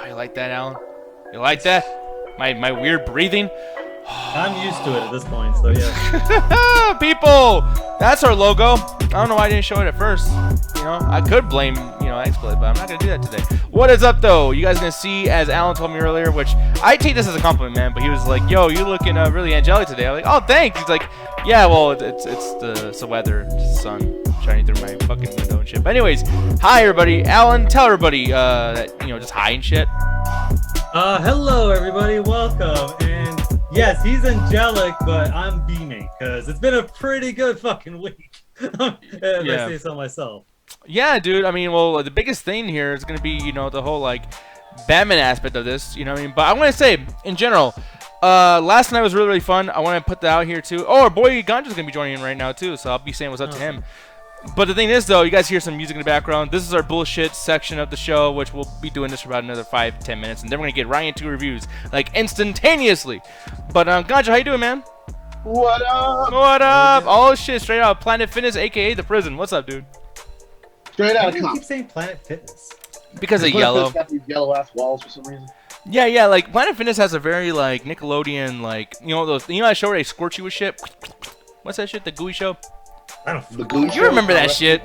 You like that, Alan? You like that? My weird breathing? I'm used to it at this point, so yeah. People, that's our logo. I don't know why I didn't show it at first. You know, I could blame, XSplit, but I'm not gonna do that today. What is up, though? You guys gonna see, as Alan told me earlier, which I take this as a compliment, man. But he was like, "Yo, you looking really angelic today." I'm like, "Oh, thanks." He's like, "Yeah, well, it's the weather, sun shining through my fucking window and shit." But anyways, hi everybody. Alan, tell everybody that just hi and shit. Hello everybody, welcome. And yes, he's angelic, but I'm beaming because it's been a pretty good fucking week. If I say so myself. Yeah, dude. I mean, well, the biggest thing here is gonna be, the whole Batman aspect of this. You know what I mean? But I want to say, in general, last night was really fun. I want to put that out here too. Oh, our boy Ganja's gonna be joining in right now too, so I'll be saying what's up to him. But the thing is, though, you guys hear some music in the background. This is our bullshit section of the show, which we'll be doing this for about another 5-10 minutes, and then we're gonna get right into reviews, instantaneously. But Ganja, how you doing, man? What up? What up? Oh shit, straight out Planet Fitness, aka the prison. What's up, dude? Straight out Why of do you comp. keep saying Planet Fitness? Because of yellow. Got these yellow ass walls for some reason. Yeah, Planet Fitness has a very Nickelodeon that show where they squirt you with shit. What's that shit? The gooey show. I don't. The gooey You show? remember that shit?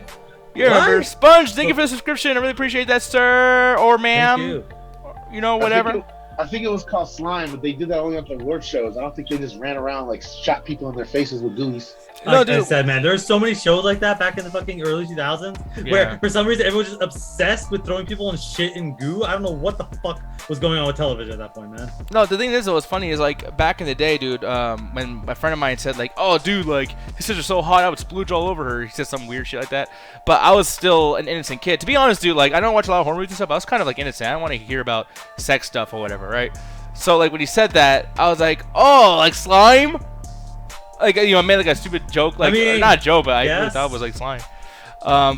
You remember? Sponge, thank you for the subscription. I really appreciate that, sir or ma'am. Thank you. Whatever. I think it was called Slime, but they did that only on the award shows. I don't think they just ran around shot people in their faces with gooeys. No, Like dude. I said, man, there were so many shows like that back in the fucking early 2000s where for some reason everyone was just obsessed with throwing people in shit and goo. I don't know what the fuck was going on with television at that point, man. No, the thing is, though, what's funny is back in the day, dude. When a friend of mine said "Oh, dude, his sister's so hot, I would splooge all over her." He said some weird shit like that. But I was still an innocent kid. To be honest, dude, I don't watch a lot of horror movies and stuff. I was kind of innocent. I don't want to hear about sex stuff or whatever, right? So when he said that, I was like, "Oh, slime." I made a stupid joke, not a joke, but I really thought it was slime.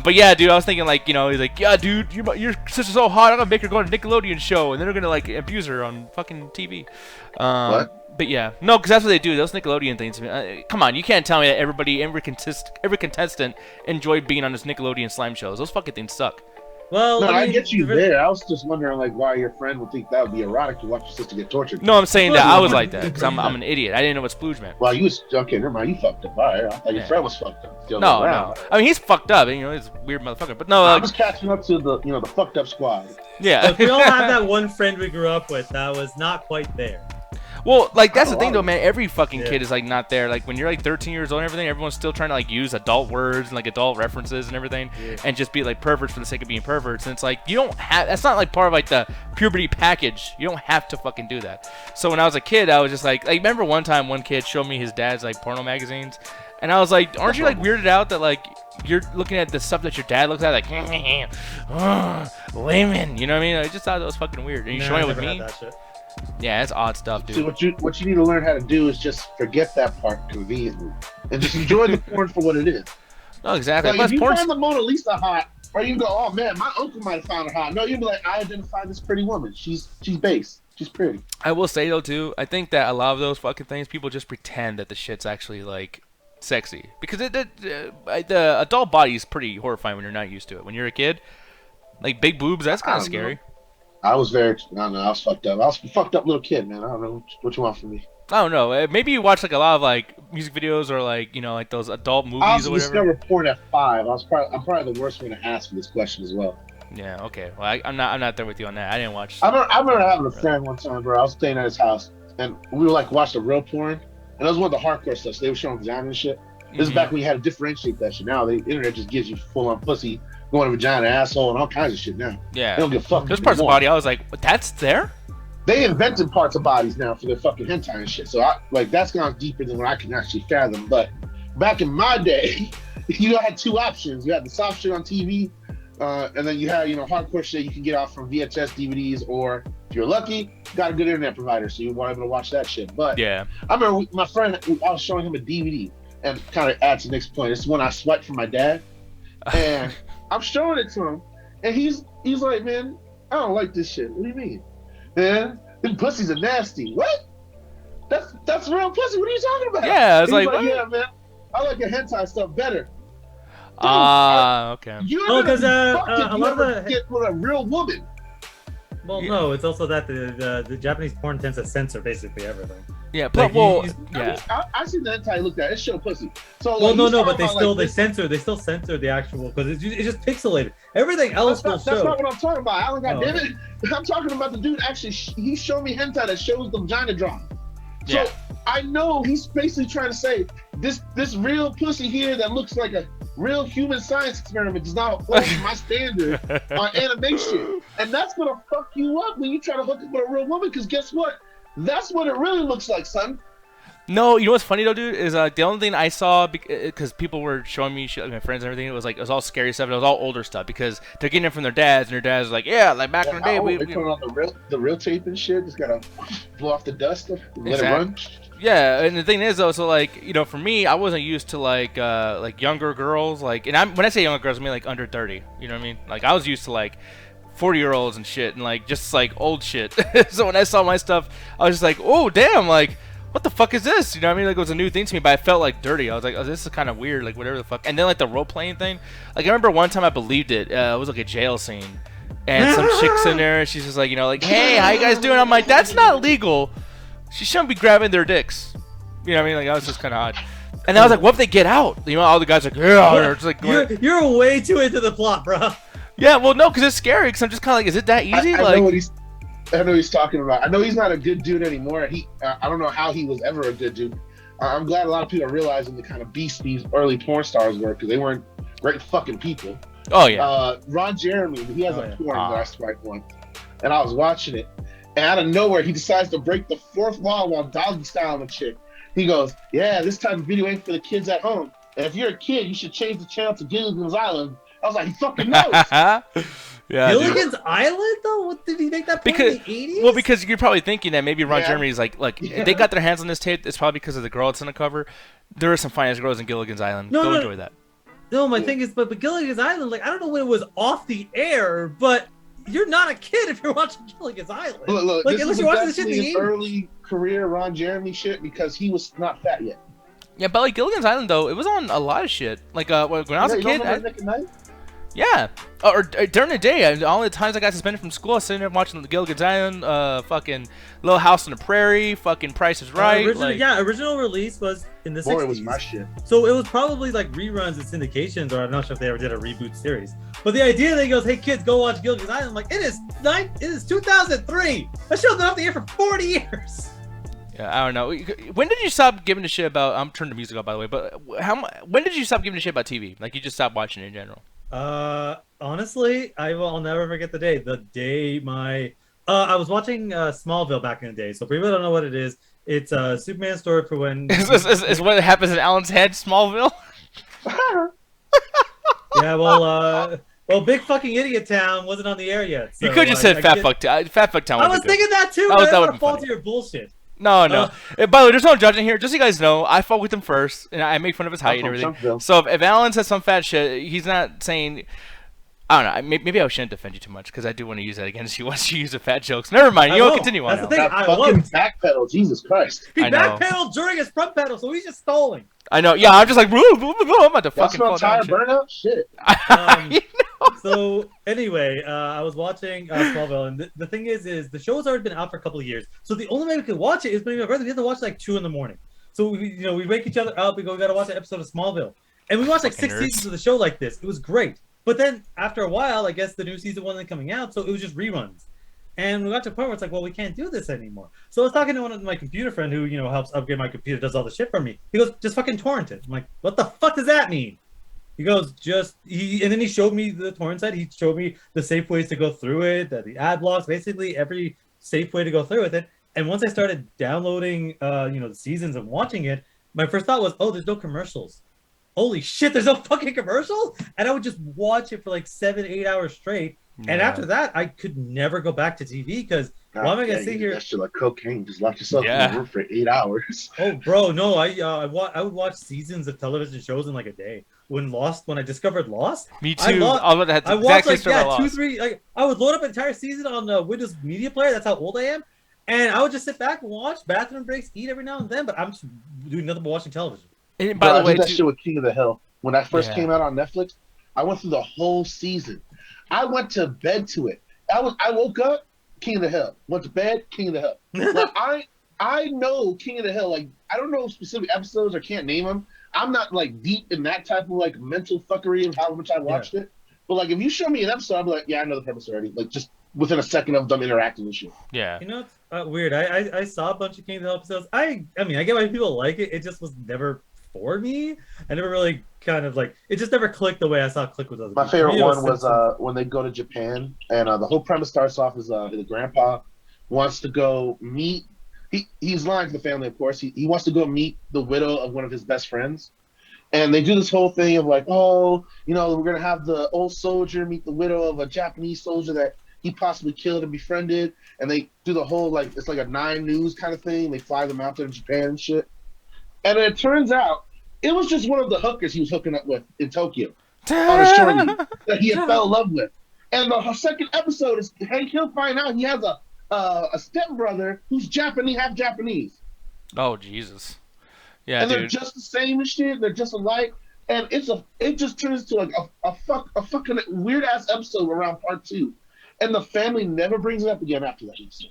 But yeah, dude, I was thinking he's like, "Yeah, dude, your sister's so hot, I'm gonna make her go to a Nickelodeon show, and then they're gonna abuse her on fucking TV." What? But yeah, no, because that's what they do. Those Nickelodeon things. Come on, you can't tell me that every contestant enjoyed being on this Nickelodeon slime shows. Those fucking things suck. Well, No, I get you there. I was just wondering why your friend would think that would be erotic to watch your sister get tortured. No, I'm saying that I was like that because I'm an idiot. I didn't know what splooge meant. Well, you was okay. Never mind. You fucked up. All right. I thought your friend was fucked up. No. I mean, he's fucked up. He's a weird motherfucker. But no, I was catching up to the fucked up squad. Yeah. Look, we all have that one friend we grew up with that was not quite there. Well, that's the thing, though, man. Every fucking kid is not there. When you're 13 years old and everything, everyone's still trying to use adult words and adult references and everything, and just be perverts for the sake of being perverts. And it's you don't have. That's not part of the puberty package. You don't have to fucking do that. So when I was a kid, I was just remember one time one kid showed me his dad's porno magazines, and I was like, aren't you weirded out that you're looking at the stuff that your dad looks at women? You know what I mean? I just thought that was fucking weird. And you showing it with me? Yeah, it's odd stuff, dude. See, what you need to learn how to do is just forget that part conveniently and just enjoy the porn for what it is. No, exactly. If you find the Mona Lisa hot, or you can go, "Oh man, my uncle might have found her hot." No, you'll be like, "I identify this pretty woman. She's base. She's pretty." I will say though too, I think that a lot of those fucking things, people just pretend that the shit's actually sexy because the adult body is pretty horrifying when you're not used to it. When you're a kid, big boobs, that's kind of scary. I was I was fucked up. I was a fucked up little kid, man. I don't know what you want from me. I don't know. Maybe you watch a lot of music videos or those adult movies I also or whatever. discovered porn at 5. I'm probably the worst one to ask for this question as well. Yeah. Okay. Well, I'm not there with you on that. I didn't watch. I remember having a friend one time, bro. I was staying at his house, and we were watching the real porn, and it was one of the hardcore stuff. So they were showing vagina and shit. This is back when you had to differentiate that shit. Now the internet just gives you full on pussy, going to vagina, asshole, and all kinds of shit now. Yeah. They don't give a fuck. There's parts of the body I was like, that's there? They invented parts of bodies now for their fucking hentai and shit. So that's gone deeper than what I can actually fathom. But back in my day, you had two options. You had the soft shit on TV, and then you had hardcore shit you can get off from VHS DVDs, or if you're lucky, you got a good internet provider, so you weren't able to watch that shit. But yeah, I remember my friend, I was showing him a DVD, and kind of adds to the next point. It's one I swiped from my dad, and I'm showing it to him, and he's like, "Man, I don't like this shit. What do you mean? Man, them pussies are nasty." What? That's real pussy. What are you talking about? Yeah, I was He's like, what? "Yeah, man, I like the hentai stuff better." Okay. You're Oh, gonna 'cause, be fucked if a you lot of ever the- get with a real woman. Well, no, it's also that the Japanese porn tends to censor basically everything. Yeah, but Like, yeah. I seen the hentai looked at it. Show pussy. So Well, like, no, he's but talking they about, still like, they still censor the actual because it's just pixelated. Everything else will that's show. not what I'm talking about. Alan, Oh, goddamn it. I'm talking about the dude actually. He showed me hentai that shows the vagina drop. So Yeah. I know he's basically trying to say this real pussy here that looks like a real human science experiment does not hold my standard on animation, and that's gonna fuck you up when you try to hook up with a real woman. Because guess what? That's what it really looks like, son. No, you know what's funny though, dude, is the only thing I saw because people were showing me shit, like my friends and everything. It was all scary stuff. It was all older stuff because they're getting it from their dads, and their dads are like, yeah, like back in the day, They're we putting on the real tape and shit. Just gotta blow off the dust, let Exactly. it run. Yeah, and the thing is though, so like for me, I wasn't used to like younger girls, like, and when I say younger girls, I mean like under 30. You know what I mean? Like I was used to like 40-year-olds and shit, and like just like old shit. So when I saw my stuff, I was just like, oh damn, like what the fuck is this? You know what I mean? Like it was a new thing to me, but I felt like dirty. I was like, oh, this is kind of weird, like whatever the fuck. And then like the role playing thing, like I remember one time I believed it. It was like a jail scene, and some chicks in there. She's just like, like, hey, how you guys doing? I'm like, that's not legal. She shouldn't be grabbing their dicks. You know what I mean? Like, that was just kind of odd. And I was like, what if they get out? All the guys are like, yeah. It's like, You're way too into the plot, bro. Yeah, well, no, because it's scary. Because I'm just kind of like, is it that easy? I know what he's talking about. I know he's not a good dude anymore. I don't know how he was ever a good dude. I'm glad a lot of people are realizing the kind of beast these early porn stars were, because they weren't great fucking people. Oh, yeah. Ron Jeremy, he has a porn that I swiped once. And I was watching it. And out of nowhere, he decides to break the fourth wall while doggy styling a chick. He goes, yeah, this type of video ain't for the kids at home. And if you're a kid, you should change the channel to Gilligan's Island. I was like, he fucking knows. Yeah, Gilligan's Island, though? What did he make that point in the 80s? Well, because you're probably thinking that maybe Ron Jeremy's like, if they got their hands on this tape, it's probably because of the girl that's on the cover. There are some fine ass girls in Gilligan's Island. Go enjoy that. No, my thing is, but Gilligan's Island, like, I don't know when it was off the air, but you're not a kid if you're watching Gilligan's Island. Look, like, this unless was you're watching the shit in the his 80s. early career Ron Jeremy shit, because he was not fat yet. Yeah, but like Gilligan's Island though, it was on a lot of shit. Like when I was a kid, Nick at Night? yeah, or during the day, all the times I got suspended from school, I was sitting there watching the Gilligan's Island, fucking Little House on the Prairie, fucking Price is Right. Original release was in the 60s. Boy, it was my shit. So it was probably like reruns and syndications, or I'm not sure if they ever did a reboot series. But the idea that he goes, hey kids, go watch Gilligan's Island, I'm like, it is 2003. That show's been off the air for 40 years. Yeah, I don't know. When did you stop giving a shit about? I'm turning the music up, by the way. But when did you stop giving a shit about TV? Like you just stopped watching it in general? Honestly, I'll never forget the day. The day I was watching Smallville back in the day. So for people that don't know what it is, it's a Superman story for when is what happens in Alan's head, Smallville. Yeah, well, Big Fucking Idiot Town wasn't on the air yet. So you could just said Fat Fuck Town. I was thinking that too. That But would I be fall funny. to your bullshit. No. By the way, there's no judging here. Just so you guys know, I fought with him first, and I make fun of his height and everything. So if Alan says some fat shit, he's not saying. I don't know. Maybe I shouldn't defend you too much because I do want to use that against you once you use the fat jokes. Never mind. You won't continue on. That's the thing. I fucking backpedal. Jesus Christ. He backpedaled during his front pedal, so he's just stalling. I know. Yeah, I'm just like, I'm about to fucking fall down. Tire burnout? Shit. So anyway, I was watching Smallville, and the thing is the show's already been out for a couple of years. So the only way we could watch it is when my brother. We had to watch like 2 a.m. So we wake each other up. We gotta watch an episode of Smallville, and we watched like 6 seasons of the show like this. It was great. But then after a while, I guess the new season wasn't coming out, so it was just reruns. And we got to a point where it's like, well, we can't do this anymore. So I was talking to one of my computer friend who, helps upgrade my computer, does all the shit for me. He goes, just fucking torrent it. I'm like, what the fuck does that mean? He goes, and then he showed me the torrent site. He showed me the safe ways to go through it, the ad blocks, basically every safe way to go through with it. And once I started downloading, the seasons and watching it, my first thought was, oh, there's no commercials. Holy shit, there's no fucking commercial? And I would just watch it for like 7-8 hours straight. Yeah. And after that, I could never go back to TV because why am I going to sit here? That shit like cocaine. Just lock yourself in the room for 8 hours. Oh, bro, no. I would watch seasons of television shows in like a day. When I discovered Lost. Me too. I watched like 2-3. Like I would load up an entire season on the Windows Media Player. That's how old I am. And I would just sit back and watch bathroom breaks, eat every now and then. But I'm just doing nothing but watching television. And by the way, that shit with King of the Hill. when that first Yeah. came out on Netflix. I went through the whole season. I went to bed to it. I woke up, King of the Hill. Went to bed, King of the Hill. Like I know King of the Hill. Like I don't know specific episodes or can't name them. I'm not like deep in that type of like mental fuckery of how much I watched it. But like if you show me an episode, I'm like, yeah, I know the premise already. Like just within a second of them interacting and shit. Yeah. You know, it's weird. I saw a bunch of King of the Hill episodes. I mean, I get why people like it. It just was never for me. I never really kind of like it. Just never clicked the way I saw it click with other. My people. favorite Me, it one was Simpsons. when they go to Japan, and the whole premise starts off as the grandpa wants to go meet. He's lying to the family, of course. He wants to go meet the widow of one of his best friends. And they do this whole thing of like, oh, you know, we're going to have the old soldier meet the widow of a Japanese soldier that he possibly killed and befriended. And they do the whole, like, it's like a 9 News kind of thing. They fly them out there to Japan and shit. And it turns out it was just one of the hookers he was hooking up with in Tokyo on a shorty that he had fell in love with. And the second episode is Hank Hill find out he has a stepbrother who's Japanese, half Japanese. Oh Jesus. Yeah, And they're dude. just the same and shit. They're just alike. And it just turns to like a fucking weird ass episode around part 2. And the family never brings it up again after that episode.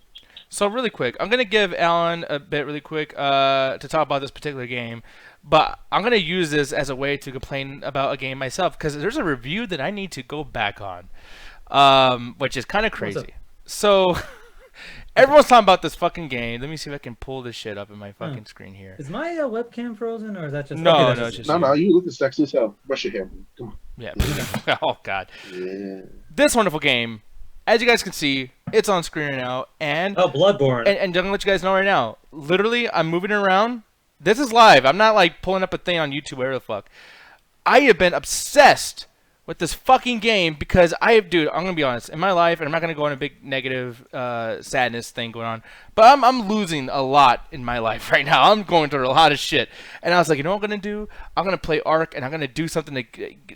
So really quick, I'm gonna give Alan a bit really quick to talk about this particular game, but I'm gonna use this as a way to complain about a game myself because there's a review that I need to go back on, which is kind of crazy. So everyone's talking about this fucking game. Let me see if I can pull this shit up in my fucking screen here. Is my webcam frozen or is that just No, okay, that's no, it's just No, you looking sexy as hell. Brush your hair, man. Come on. Yeah. Oh God. Yeah. This wonderful game, as you guys can see, it's on screen right now, and Bloodborne. and I'm gonna let you guys know right now. Literally, I'm moving it around. This is live. I'm not like pulling up a thing on YouTube, whatever the fuck. I have been obsessed with this fucking game because dude, I'm gonna be honest. In my life, and I'm not gonna go on a big negative sadness thing going on, but I'm losing a lot in my life right now. I'm going through a lot of shit, and I was like, you know what I'm gonna do? I'm gonna play Ark, and I'm gonna do something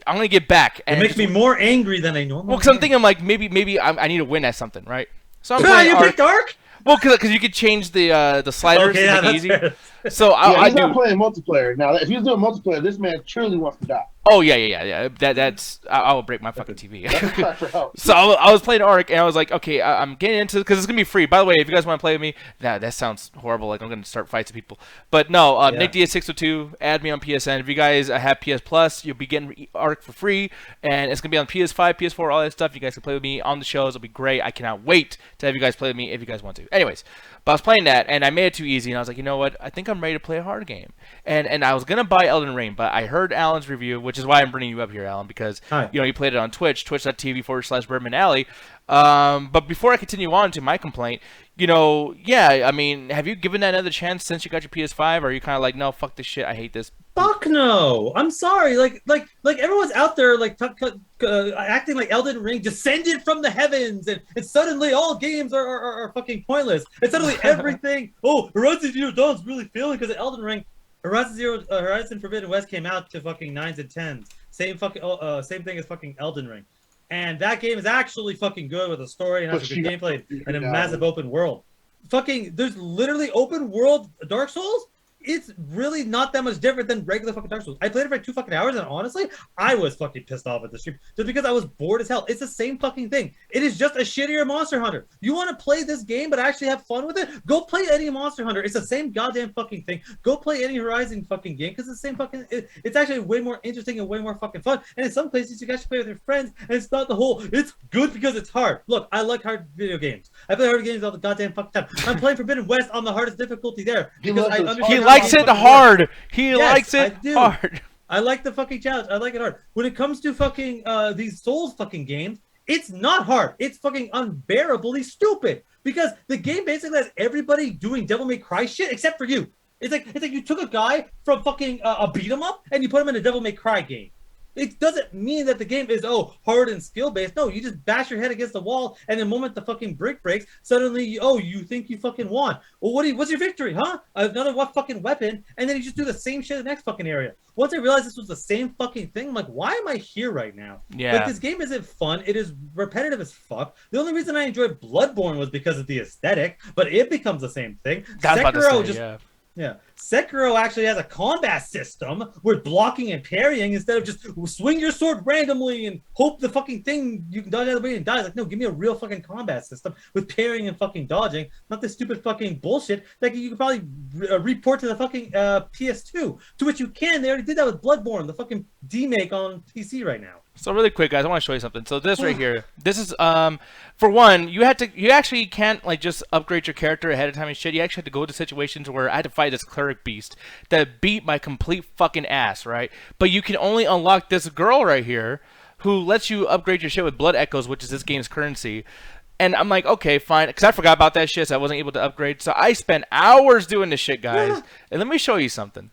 I'm gonna get back. And it makes me more angry than I normally. Well, because I'm thinking like maybe I need to win at something, right? So I'm you playing Ark. picked Ark? Well, because you could change the sliders Okay, to yeah, make it that's easy. fair. So He's not do. playing multiplayer. Now, if he was doing multiplayer, this man truly wants to die. Oh yeah. That's I will break my fucking TV. That's a cry for help. So I was playing Ark, and I was like, okay, I'm getting into it because it's gonna be free. By the way, if you guys want to play with me, that sounds horrible. Like I'm gonna start fights with people. But no, Nick Diaz602, add me on PSN. If you guys have PS Plus, you'll be getting Ark for free, and it's gonna be on PS5, PS4, all that stuff. You guys can play with me on the shows. It'll be great. I cannot wait to have you guys play with me if you guys want to. Anyways, but I was playing that, and I made it too easy, and I was like, you know what? I think I'm ready to play a hard game. And I was gonna buy Elden Ring, but I heard Alan's review, which is why I'm bringing you up here, Alan, because you played it on Twitch, twitch.tv/Birdman but before I continue on to my complaint, I mean, have you given that another chance since you got your PS5, or are you kind of like, no, fuck this shit, I hate this? Fuck no! I'm sorry. Like everyone's out there like acting like Elden Ring descended from the heavens, and suddenly all games are fucking pointless. And suddenly everything. Oh, Horizon Zero Dawn's really failing because of Elden Ring. Horizon Forbidden West came out to fucking 9s and 10s. Same thing as fucking Elden Ring. And that game is actually fucking good with a story and has a good gameplay and a massive open world. Fucking, there's literally open world Dark Souls. It's really not that much different than regular fucking Dark Souls. I played it for like 2 fucking hours, and honestly, I was fucking pissed off at the stream just because I was bored as hell. It's the same fucking thing. It is just a shittier Monster Hunter. You want to play this game but actually have fun with it? Go play any Monster Hunter. It's the same goddamn fucking thing. Go play any Horizon fucking game because it's the same fucking. It's actually way more interesting and way more fucking fun. And in some places, you guys should play with your friends, and it's not the whole. It's good because it's hard. Look, I like hard video games. I play hard games all the goddamn fucking time. I'm playing Forbidden West on the hardest difficulty there because I understand. He likes it hard. He likes it hard. I like the fucking challenge. I like it hard. When it comes to fucking these Souls fucking games, it's not hard. It's fucking unbearably stupid because the game basically has everybody doing Devil May Cry shit except for you. It's like you took a guy from fucking a beat 'em up and you put him in a Devil May Cry game. It doesn't mean that the game is hard and skill based. No, you just bash your head against the wall, and the moment the fucking brick breaks, suddenly you think you fucking won. Well, what's your victory, huh? Another fucking weapon, and then you just do the same shit in the next fucking area. Once I realized this was the same fucking thing, I'm like, why am I here right now? Yeah. Like, this game isn't fun. It is repetitive as fuck. The only reason I enjoyed Bloodborne was because of the aesthetic, but it becomes the same thing. Yeah. Sekiro actually has a combat system with blocking and parrying instead of just swing your sword randomly and hope the fucking thing you can dodge out of the way and die. Like, no, give me a real fucking combat system with parrying and fucking dodging, not this stupid fucking bullshit that you could probably report to the fucking PS2, to which you can. They already did that with Bloodborne, the fucking demake on PC right now. So really quick, guys, I want to show you something. So this right here, this is for one, you actually can't like just upgrade your character ahead of time and shit. You actually have to go to situations where I had to fight this cleric beast that beat my complete fucking ass, right? But you can only unlock this girl right here who lets you upgrade your shit with blood echoes, which is this game's currency. And I'm like, okay, fine, because I forgot about that shit, so I wasn't able to upgrade. So I spent hours doing this shit, guys. And let me show you something.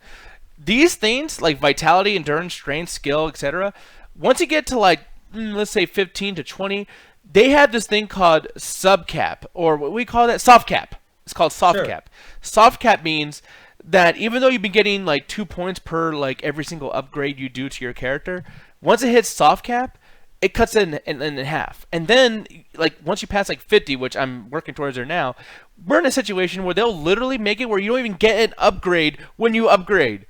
These things, like vitality, endurance, strength, skill, etc., once you get to like, let's say 15 to 20, they have this thing called subcap, or what we call that, soft cap. It's called soft Sure. cap. Soft cap means that even though you've been getting like 2 points per like every single upgrade you do to your character, once it hits soft cap, it cuts it in half. And then, like, once you pass like 50, which I'm working towards there now, we're in a situation where they'll literally make it where you don't even get an upgrade when you upgrade.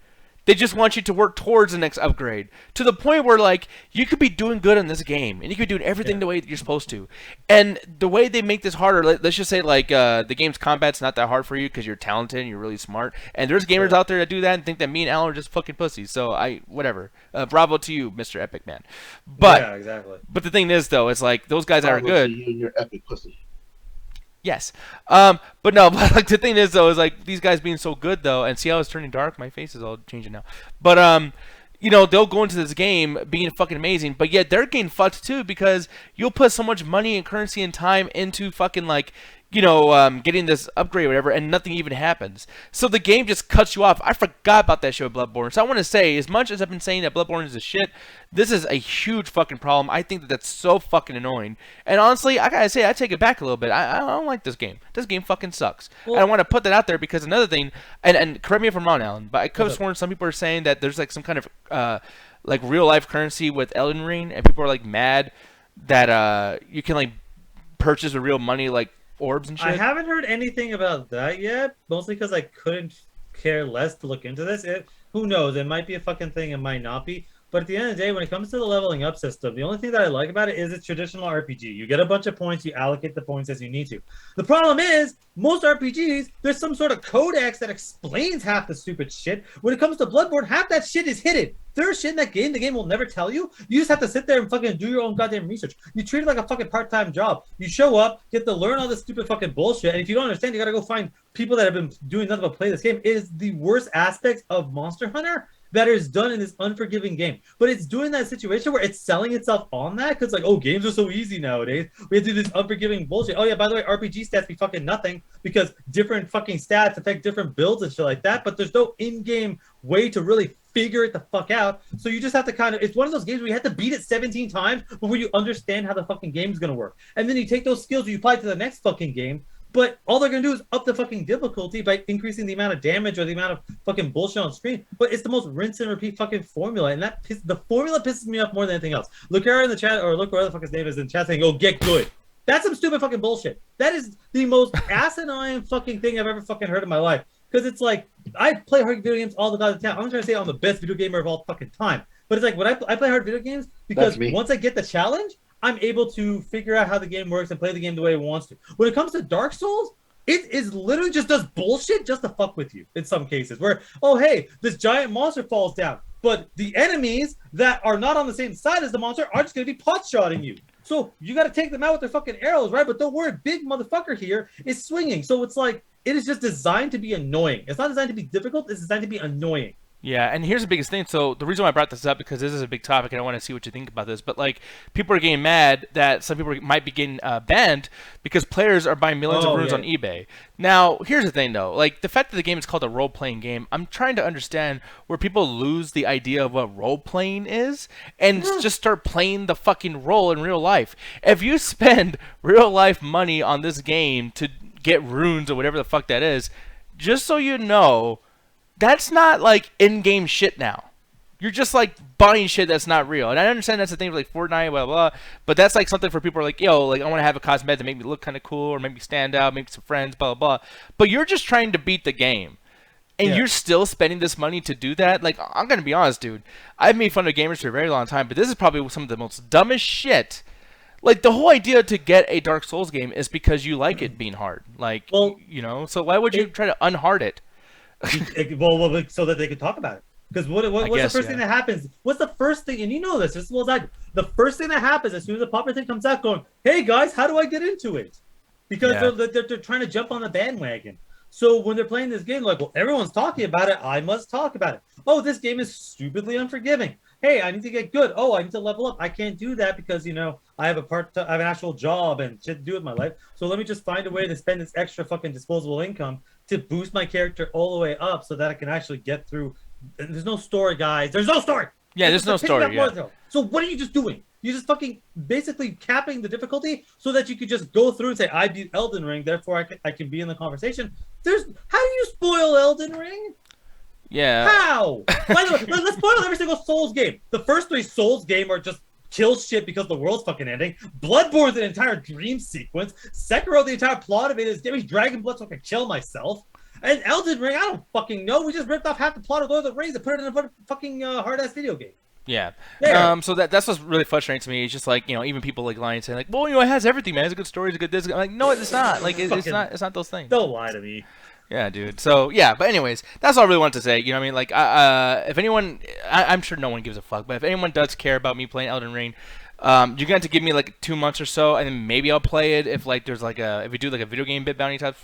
They just want you to work towards the next upgrade, to the point where like you could be doing good in this game and you could be doing everything the way that you're supposed to. And the way they make this harder, let's just say like the game's combat's not that hard for you because you're talented and you're really smart. And there's gamers out there that do that and think that me and Alan are just fucking pussies. So whatever. Bravo to you, Mr. Epic Man. But yeah, exactly. But the thing is though, it's like those guys that are Bravo to good. you and your epic pussy. Yes. But no, but like the thing is though, is like these guys being so good though, and see how it's turning dark? My face is all changing now. But you know, they'll go into this game being fucking amazing, but yet they're getting fucked too because you'll put so much money and currency and time into fucking like, you know, getting this upgrade or whatever, and nothing even happens. So the game just cuts you off. I forgot about that show, Bloodborne. So I want to say, as much as I've been saying that Bloodborne is a shit, this is a huge fucking problem. I think that that's so fucking annoying. And honestly, I gotta say, I take it back a little bit. I don't like this game. This game fucking sucks. Well, and I want to put that out there because another thing, and correct me if I'm wrong, Alan, but I could have sworn some people are saying that there's like some kind of like real life currency with Elden Ring, and people are like mad that you can like purchase with real money like orbs and shit. I haven't heard anything about that yet, mostly because I couldn't care less to look into this. Who knows? It might be a fucking thing, it might not be. But at the end of the day, when it comes to the leveling up system, the only thing that I like about it is it's traditional RPG. You get a bunch of points, you allocate the points as you need to. The problem is, most RPGs, there's some sort of codex that explains half the stupid shit. When it comes to Bloodborne, half that shit is hidden. There's shit in that game the game will never tell you. You just have to sit there and fucking do your own goddamn research. You treat it like a fucking part-time job. You show up, get to learn all this stupid fucking bullshit, and if you don't understand, you gotta go find people that have been doing nothing but play this game. It is the worst aspect of Monster Hunter that is done in this unforgiving game. But it's doing that situation where it's selling itself on that because like, oh, games are so easy nowadays. We have to do this unforgiving bullshit. Oh yeah, by the way, RPG stats be fucking nothing because different fucking stats affect different builds and shit like that. But there's no in-game way to really figure it the fuck out. So you just have to kind of, it's one of those games where you have to beat it 17 times before you understand how the fucking game's gonna work. And then you take those skills, you apply it to the next fucking game. But all they're going to do is up the fucking difficulty by increasing the amount of damage or the amount of fucking bullshit on screen. But it's the most rinse and repeat fucking formula. And the formula pisses me off more than anything else. Look here in the chat, or look where the fuck his name is in chat saying, oh, get good. That's some stupid fucking bullshit. That is the most asinine fucking thing I've ever fucking heard in my life. Because it's like, I play hard video games all the goddamn time. I'm not trying to say I'm the best video gamer of all fucking time. But it's like, when I play hard video games, because once I get the challenge, I'm able to figure out how the game works and play the game the way it wants to. When it comes to Dark Souls, it is literally just does bullshit just to fuck with you in some cases. Where, oh hey, this giant monster falls down, but the enemies that are not on the same side as the monster are just gonna be pot-shotting you. So you gotta take them out with their fucking arrows, right? But don't worry, big motherfucker here is swinging. So it's like, it is just designed to be annoying. It's not designed to be difficult, it's designed to be annoying. Yeah, and here's the biggest thing. So the reason why I brought this up, because this is a big topic, and I want to see what you think about this. But like, people are getting mad that some people might be getting banned because players are buying millions of runes on eBay. Now, here's the thing, though. Like, the fact that the game is called a role-playing game, I'm trying to understand where people lose the idea of what role-playing is and just start playing the fucking role in real life. If you spend real-life money on this game to get runes or whatever the fuck that is, just so you know, that's not like in-game shit now. You're just like buying shit that's not real. And I understand that's the thing for like Fortnite, blah, blah, but that's like something for people who are like, yo, like I want to have a cosmetic to make me look kind of cool or make me stand out, make some friends, blah, blah, blah. But you're just trying to beat the game. and you're still spending this money to do that. Like, I'm gonna be honest, dude. I've made fun of gamers for a very long time, but this is probably some of the most dumbest shit. Like, the whole idea to get a Dark Souls game is because you like it being hard. Like, you know, so why would you try to unhard it? Well, so that they could talk about it. Because what's the first thing that happens? What's the first thing? And you know this as well as I do. The first thing that happens as soon as the popular thing comes out, going, "Hey guys, how do I get into it?" Because they're trying to jump on the bandwagon. So when they're playing this game, like, well, everyone's talking about it, I must talk about it. Oh, this game is stupidly unforgiving. Hey, I need to get good. Oh, I need to level up. I can't do that because, you know, I have an actual job and shit to do with my life. So let me just find a way to spend this extra fucking disposable income to boost my character all the way up so that I can actually get through. And there's no story, guys. There's no story. Yeah, there's no story. Yeah. So what are you just doing? You're just fucking basically capping the difficulty so that you could just go through and say, I beat Elden Ring, therefore I can be in the conversation. How do you spoil Elden Ring? Yeah. How? By the way, let's spoil every single Souls game. The first 3 Souls game are just kill shit because the world's fucking ending. Bloodborne's an entire dream sequence. Sekiro, the entire plot of it is give me dragon blood so I can kill myself. And Elden Ring, I don't fucking know. We just ripped off half the plot of Lord of the Rings and put it in a fucking hard-ass video game. Yeah. So that's what's really frustrating to me. It's just like, you know, even people like lying saying like, well, you know, it has everything, man. It's a good story. It's a good this. I'm like, no, it's not. Like, it's not those things. Don't lie to me. Yeah, dude. So yeah, but anyways, that's all I really wanted to say. You know what I mean? Like, if anyone, I'm sure no one gives a fuck, but if anyone does care about me playing Elden Ring, you're going to have to give me like 2 months or so, and then maybe I'll play it if like there's like if we do like a video game bit bounty type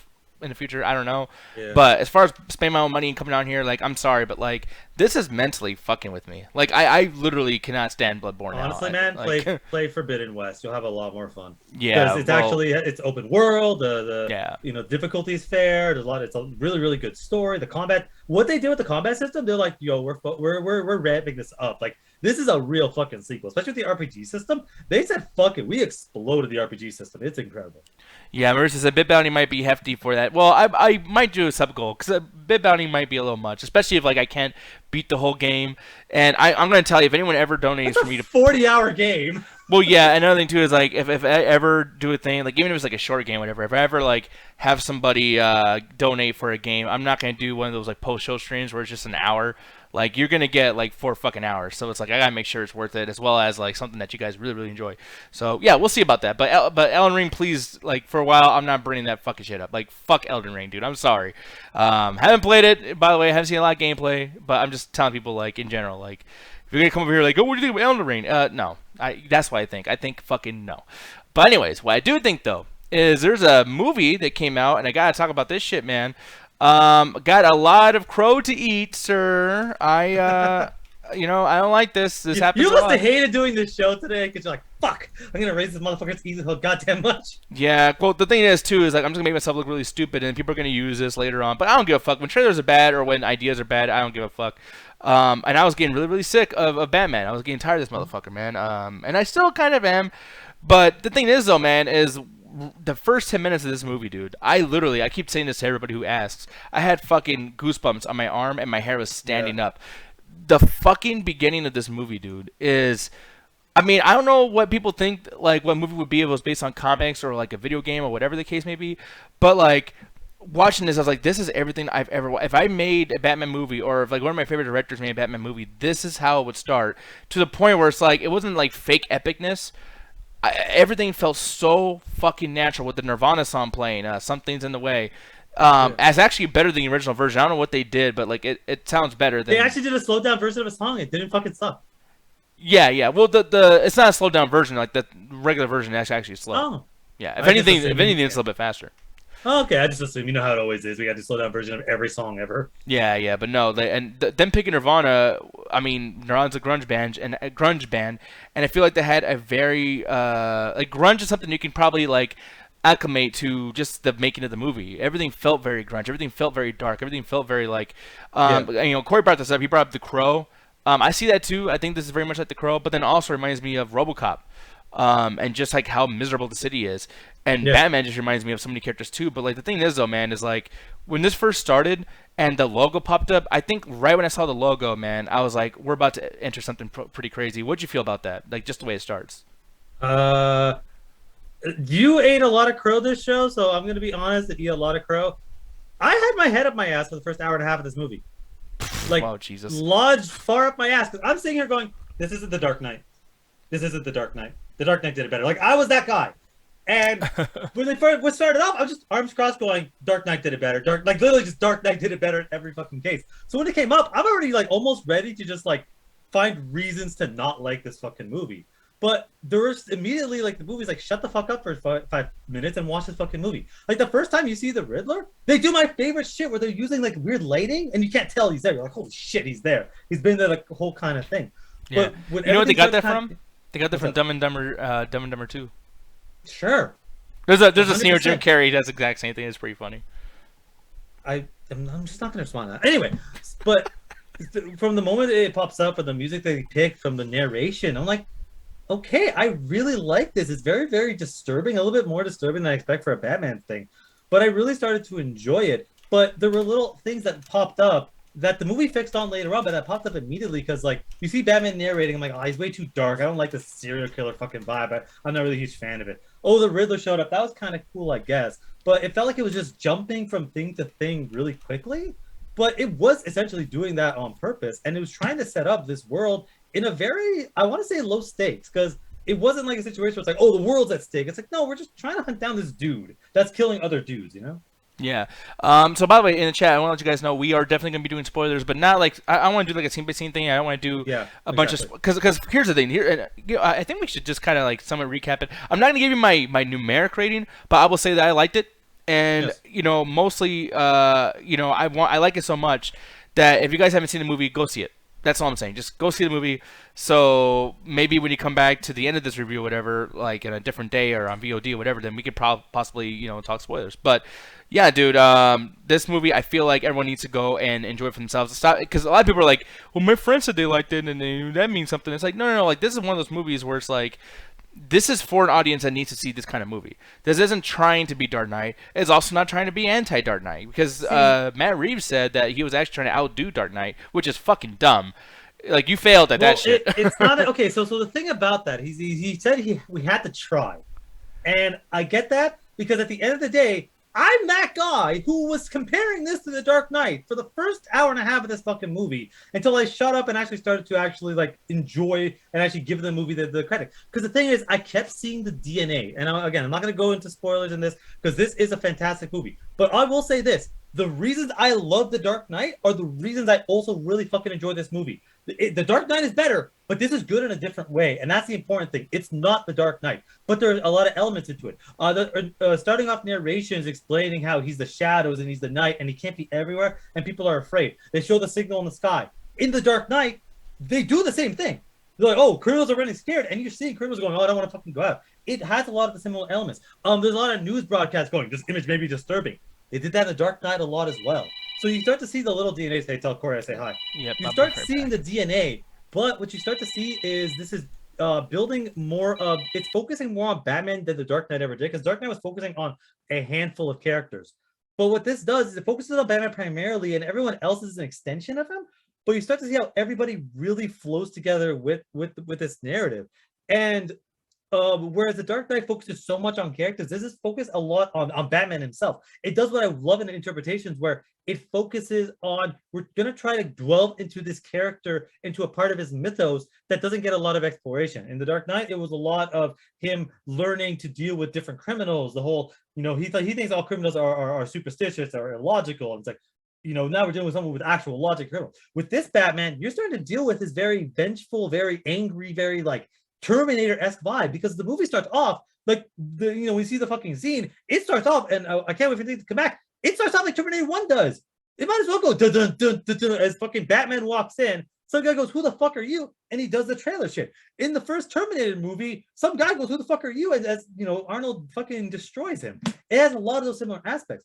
in the future. I don't know. Yeah. But as far as spending my own money and coming down here, like, I'm sorry, but like, this is mentally fucking with me. Like, I literally cannot stand Bloodborne now. Honestly, man, play Forbidden West. You'll have a lot more fun. Yeah, because it's open world. The you know, difficulty is fair. There's a lot. It's a really, really good story. The combat, what they did with the combat system, they're like, yo, we're ramping this up. Like, this is a real fucking sequel, especially with the RPG system. They said, fuck it, we exploded the RPG system. It's incredible. Yeah, Marissa said bit bounty might be hefty for that. Well, I might do a sub goal because a bit bounty might be a little much, especially if like I can't beat the whole game. And I'm gonna tell you, if anyone ever donates for me to 40-hour game. Well, yeah, another thing too is like if I ever do a thing, like even if it's like a short game, whatever. If I ever like have somebody donate for a game, I'm not gonna do one of those like post show streams where it's just an hour. Like, you're gonna get like 4 fucking hours, so it's like I gotta make sure it's worth it, as well as like something that you guys really, really enjoy. So yeah, we'll see about that. But Elden Ring, please, like, for a while, I'm not bringing that fucking shit up. Like, fuck Elden Ring, dude. I'm sorry. Haven't played it, by the way. Haven't seen a lot of gameplay, but I'm just telling people, like, in general, like, if you're gonna come over here like, oh, what do you think about Elden Ring? No, that's what I think. I think fucking no. But anyways, what I do think though is there's a movie that came out, and I gotta talk about this shit, man. Got a lot of crow to eat, sir. You know, I don't like this. This happens. You must have hated doing this show today because you're like, fuck, I'm gonna raise this motherfucker's eat so goddamn much. Yeah, well, the thing is too is like I'm just gonna make myself look really stupid, and people are gonna use this later on. But I don't give a fuck. When trailers are bad or when ideas are bad, I don't give a fuck. And I was getting really, really sick of Batman. I was getting tired of this motherfucker, man. And I still kind of am. But the thing is, though, man, is the first 10 minutes of this movie, dude, I keep saying this to everybody who asks, I had fucking goosebumps on my arm and my hair was standing up. The fucking beginning of this movie, dude, is, I mean, I don't know what people think, like, what movie would be if it was based on comics or, like, a video game or whatever the case may be, but, like, watching this, I was like, this is everything I've ever watched. If I made a Batman movie, or if, like, one of my favorite directors made a Batman movie, this is how it would start, to the point where it's, like, it wasn't, like, fake epicness. Everything felt so fucking natural with the Nirvana song playing, Something's in the Way. As actually better than the original version. I don't know what they did, but like it sounds better than. They actually did a slowed down version of a song. It didn't fucking suck. Yeah. Well, the it's not a slowed down version. Like the regular version is actually slow. Oh. Yeah. If anything, it's a little bit faster. Oh, okay, I just assume. You know how it always is. We got the slow down version of every song ever. Yeah, but no, them picking Nirvana. I mean, Nirvana's a grunge band, and I feel like they had a very like grunge is something you can probably like acclimate to just the making of the movie. Everything felt very grunge. Everything felt very dark. Everything felt very like, and, you know, Corey brought this up. He brought up The Crow. I see that too. I think this is very much like The Crow, but then also reminds me of RoboCop. And just like how miserable the city is. And Batman just reminds me of so many characters too. But like the thing is though, man, is like when this first started and the logo popped up, I think right when I saw the logo, man, I was like, we're about to enter something pretty crazy. What'd you feel about that? Like just the way it starts. You ate a lot of crow this show, so I'm gonna be honest and eat a lot of crow. I had my head up my ass for the first hour and a half of this movie. Like, oh Jesus, lodged far up my ass. Because I'm sitting here going, this isn't The Dark Knight. This isn't The Dark Knight. The Dark Knight did it better. Like, I was that guy. And when they first started off, I was just arms crossed going, Dark Knight did it better. Like, literally just Dark Knight did it better in every fucking case. So when it came up, I'm already, like, almost ready to just, like, find reasons to not like this fucking movie. But there was immediately, like, the movie's like, shut the fuck up for 5 minutes and watch this fucking movie. Like, the first time you see the Riddler, they do my favorite shit where they're using, like, weird lighting and you can't tell he's there. You're like, holy shit, he's there. He's been there, like, the whole kind of thing. Yeah. But you know what they got that from? They got that from Dumb and Dumber 2. Sure. There's a scene where Jim Carrey does the exact same thing. It's pretty funny. I'm just not going to respond to that. Anyway, but from the moment it pops up and the music they pick from the narration, I'm like, okay, I really like this. It's very, very disturbing, a little bit more disturbing than I expect for a Batman thing. But I really started to enjoy it. But there were little things that popped up that the movie fixed on later on, but that popped up immediately because, like, you see Batman narrating, I'm like, oh, he's way too dark. I don't like the serial killer fucking vibe. I'm not really a huge fan of it. Oh, the Riddler showed up. That was kind of cool, I guess. But it felt like it was just jumping from thing to thing really quickly. But it was essentially doing that on purpose. And it was trying to set up this world in a very, I want to say, low stakes. Because it wasn't like a situation where it's like, oh, the world's at stake. It's like, no, we're just trying to hunt down this dude that's killing other dudes, you know? Yeah. So by the way, in the chat, I want to let you guys know we are definitely going to be doing spoilers, but not like I want to do like a scene by scene thing. I don't want to do a bunch of because here's the thing. Here, I think we should just kind of like somewhat recap it. I'm not going to give you my numeric rating, but I will say that I liked it, and you know, mostly, you know, I like it so much that if you guys haven't seen the movie, go see it. That's all I'm saying. Just go see the movie. So maybe when you come back to the end of this review, or whatever, like in a different day or on VOD or whatever, then we could possibly, you know, talk spoilers. But yeah, dude, this movie, I feel like everyone needs to go and enjoy it for themselves. Because a lot of people are like, well, my friend said they liked it, and that means something. It's like, no. Like, this is one of those movies where it's like, this is for an audience that needs to see this kind of movie. This isn't trying to be Dark Knight. It's also not trying to be anti-Dark Knight. Because Matt Reeves said that he was actually trying to outdo Dark Knight, which is fucking dumb. Like, you failed at that shit. It's not okay. So the thing about that, he said we had to try, and I get that because at the end of the day, I'm that guy who was comparing this to The Dark Knight for the first hour and a half of this fucking movie until I shut up and actually started to actually like enjoy and actually give the movie the credit. Because the thing is, I kept seeing the DNA, and again, I'm not going to go into spoilers in this because this is a fantastic movie. But I will say this: the reasons I love The Dark Knight are the reasons I also really fucking enjoy this movie. The Dark Knight is better, but this is good in a different way, and that's the important thing. It's not The Dark Knight, but there's a lot of elements into it. Starting off narrations explaining how he's the shadows and he's the night, and he can't be everywhere, and people are afraid. They show the signal in the sky. In The Dark Knight, they do the same thing. They're like, oh, criminals are running scared, and you're seeing criminals going, oh, I don't want to fucking go out. It has a lot of the similar elements. There's a lot of news broadcasts going, this image may be disturbing. They did that in The Dark Knight a lot as well. So you start to see the little DNA. Say, tell Corey I say hi. Yep, you start seeing the DNA, but what you start to see is this is building more of. It's focusing more on Batman than The Dark Knight ever did, because Dark Knight was focusing on a handful of characters. But what this does is it focuses on Batman primarily, and everyone else is an extension of him. But you start to see how everybody really flows together with this narrative, and whereas The Dark Knight focuses so much on characters, this is focused a lot on Batman himself. It does what I love in the interpretations, where it focuses on, we're going to try to delve into this character, into a part of his mythos that doesn't get a lot of exploration. In The Dark Knight, it was a lot of him learning to deal with different criminals. The whole, you know, he thinks all criminals are superstitious or illogical. And it's like, you know, now we're dealing with someone with actual logic. With this Batman, you're starting to deal with his very vengeful, very angry, very like Terminator-esque vibe, because the movie starts off like we see the fucking scene. It starts off, and I can't wait for it to come back. It starts off like Terminator 1 does. It might as well go dun dun dun dun dun as fucking Batman walks in. Some guy goes, "Who the fuck are you?" And he does the trailer shit. In the first Terminator movie, some guy goes, "Who the fuck are you?" As you know, Arnold fucking destroys him. It has a lot of those similar aspects.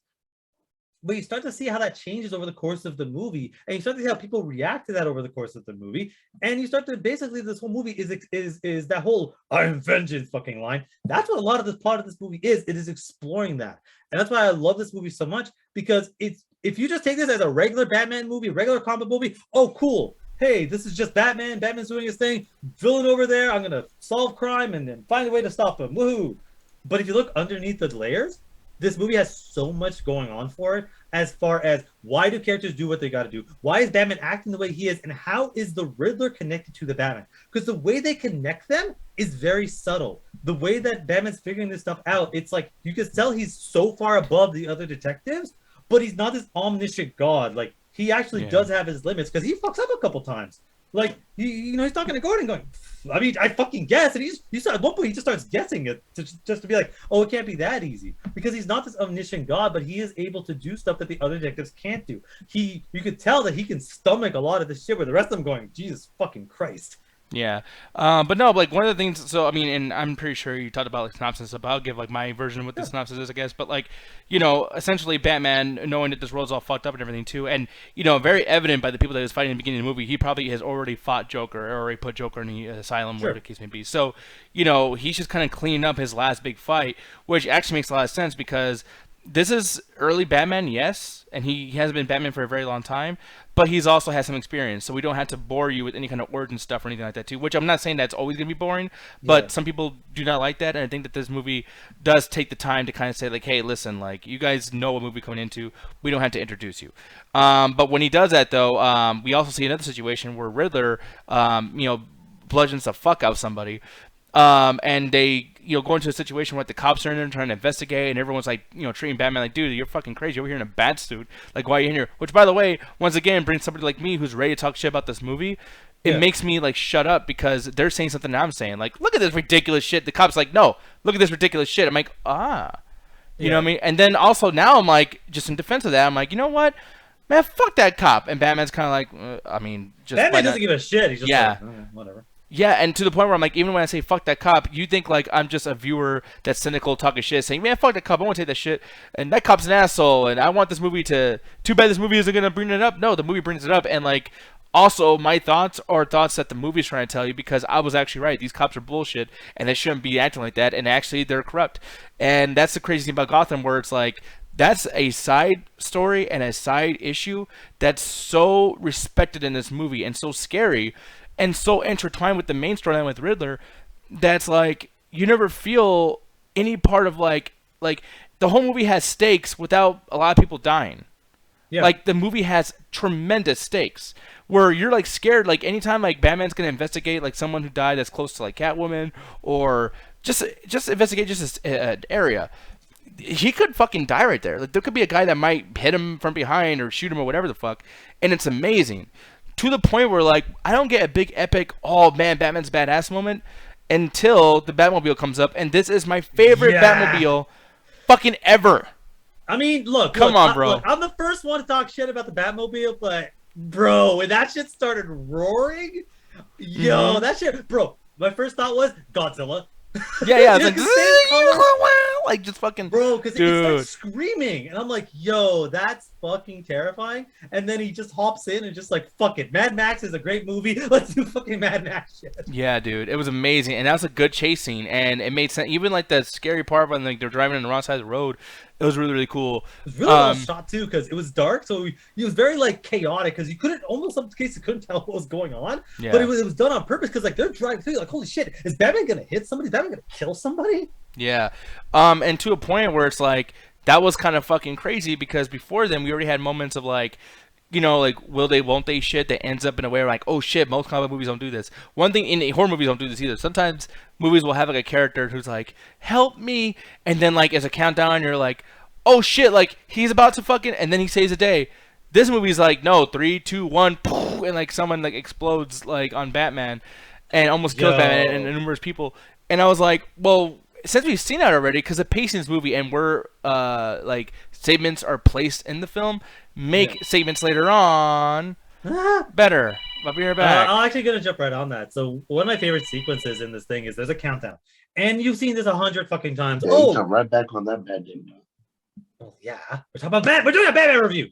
But you start to see how that changes over the course of the movie, and you start to see how people react to that over the course of the movie, and you start to basically, this whole movie is that whole "I am vengeance" fucking line. That's what a lot of this part of this movie is. It is exploring that, and that's why I love this movie so much, because it's, if you just take this as a regular Batman movie, regular comic movie, oh cool, hey, this is just Batman. Batman's doing his thing. Villain over there. I'm gonna solve crime and then find a way to stop him. Woohoo! But if you look underneath the layers, this movie has so much going on for it, as far as why do characters do what they got to do? Why is Batman acting the way he is? And how is the Riddler connected to the Batman? Because the way they connect them is very subtle. The way that Batman's figuring this stuff out, it's like you can tell he's so far above the other detectives, but he's not this omniscient god. Like, he actually does have his limits, because he fucks up a couple times. Like, he's talking to Gordon going, I mean, I fucking guess. And he's at one point, he just starts guessing it just to be like, oh, it can't be that easy. Because he's not this omniscient god, but he is able to do stuff that the other detectives can't do. You could tell that he can stomach a lot of this shit, where the rest of them going, Jesus fucking Christ. Yeah, but no, like one of the things. So I mean, and I'm pretty sure you talked about like synopsis, but I'll give like my version of what the synopsis is, I guess. But like, essentially Batman, knowing that this world's all fucked up and everything too, and very evident by the people that he was fighting in the beginning of the movie, he probably has already fought Joker, or already put Joker in the asylum, whatever the case may be. So he's just kind of cleaning up his last big fight, which actually makes a lot of sense because this is early Batman, yes, and he hasn't been Batman for a very long time, but he's also has some experience, so we don't have to bore you with any kind of origin stuff or anything like that too, which I'm not saying that's always going to be boring, but some people do not like that, and I think that this movie does take the time to kind of say, like, hey, listen, like, you guys know what movie we're coming into, we don't have to introduce you. But when he does that, though, we also see another situation where Riddler, bludgeons the fuck out of somebody, and they go into a situation where the cops are in there trying to investigate, and everyone's like treating Batman like, dude, you're fucking crazy, you're over here in a bat suit, like, why are you in here? Which, by the way, once again brings somebody like me who's ready to talk shit about this movie. It makes me like shut up because they're saying something that I'm saying, like, look at this ridiculous shit. The cop's like, no, look at this ridiculous shit. I'm like, you know what I mean? And then also now I'm like, just in defense of that, I'm like, you know what, man, fuck that cop. And Batman's kind of like, I mean, just Batman doesn't give a shit. He's just like, whatever. Yeah, and to the point where I'm like, even when I say fuck that cop, you think like I'm just a viewer that's cynical, talking shit, saying, man, fuck that cop, I won't take that shit, and that cop's an asshole, and I want this movie to, too bad this movie isn't going to bring it up. No, the movie brings it up, and like, also, my thoughts are thoughts that the movie's trying to tell you, because I was actually right. These cops are bullshit, and they shouldn't be acting like that, and actually they're corrupt. And that's the crazy thing about Gotham, where it's like, that's a side story and a side issue that's so respected in this movie, and so scary, and so intertwined with the main storyline with Riddler, that's like you never feel any part of like the whole movie has stakes without a lot of people dying. Yeah. Like the movie has tremendous stakes where you're like scared, like anytime like Batman's gonna investigate like someone who died that's close to like Catwoman, or just investigate just an area. He could fucking die right there. Like there could be a guy that might hit him from behind or shoot him or whatever the fuck, and it's amazing. To the point where, like, I don't get a big epic, oh, man, Batman's badass moment until the Batmobile comes up. And this is my favorite Batmobile fucking ever. I mean, look. Come on, bro. I'm the first one to talk shit about the Batmobile, but, bro, when that shit started roaring, that shit, bro, my first thought was Godzilla. Yeah, it's like just fucking, bro, because it starts screaming, and I'm like, yo, that's fucking terrifying. And then he just hops in and just like, fuck it, Mad Max is a great movie, let's do fucking Mad Max shit. Yeah, dude, it was amazing, and that was a good chase scene, and it made sense. Even like the scary part when like they're driving on the wrong side of the road, it was really, really cool. It was really well shot too, because it was dark, so it was very like chaotic, because you couldn't, almost some cases couldn't tell what was going on. Yeah. But it was done on purpose, because like they're driving through, like, holy shit, is Batman gonna hit somebody? Is Batman gonna kill somebody? Yeah, and to a point where it's like that was kind of fucking crazy, because before then we already had moments of like, like will they, won't they shit that ends up in a way where like, oh shit, most comic movies don't do this. One thing in horror movies don't do this either. Sometimes movies will have like a character who's like, help me, and then like as a countdown you're like, oh shit, like he's about to fucking, and then he saves the day. This movie's like, no, 3, 2, 1, poof, and like someone like explodes like on Batman and almost kills Batman and numerous people. And I was like, well, since we've seen that already, because the pacing in this movie and where like statements are placed in the film make statements later on better. I'll be right back. I'm actually gonna jump right on that. So one of my favorite sequences in this thing is there's a countdown, and you've seen this 100 fucking times. Yeah, you come right back on that bad day. Oh yeah, we're talking about Batman. We're doing a Batman review.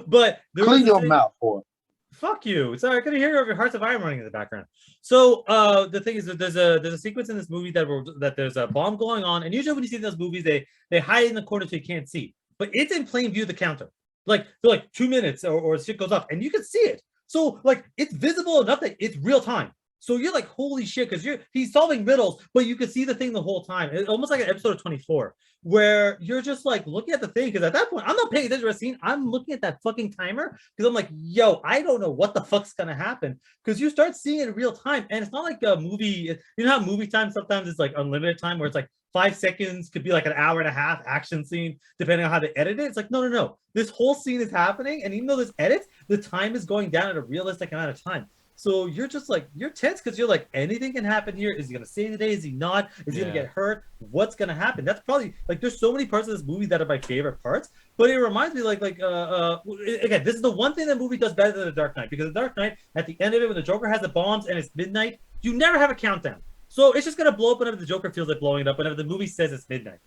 But clean your mouth for it. Fuck you. Sorry, I couldn't hear your Hearts of Iron running in the background. So the thing is that there's a sequence in this movie that there's a bomb going on, and usually when you see those movies, they hide in the corner so you can't see. But it's in plain view, the counter. Like they're like 2 minutes or shit goes off, and you can see it. So like it's visible enough that it's real time. So you're like, holy shit, because he's solving riddles, but you can see the thing the whole time. It's almost like an episode of 24, where you're just like looking at the thing, because at that point, I'm not paying attention to the scene. I'm looking at that fucking timer because I'm like, yo, I don't know what the fuck's gonna happen. Because you start seeing it in real time, and it's not like a movie. You know how movie time sometimes is like unlimited time, where it's like 5 seconds could be like an hour and a half action scene, depending on how they edit it. It's like, no. This whole scene is happening, and even though there's edits, the time is going down at a realistic amount of time. So you're just like, you're tense because you're like, anything can happen here. Is he going to save the day? Is he not? Is he going to get hurt? What's going to happen? That's probably, like, there's so many parts of this movie that are my favorite parts, but it reminds me again, this is the one thing that movie does better than The Dark Knight, because The Dark Knight, at the end of it, when the Joker has the bombs and it's midnight, you never have a countdown. So it's just going to blow up whenever the Joker feels like blowing it up, whenever the movie says it's midnight.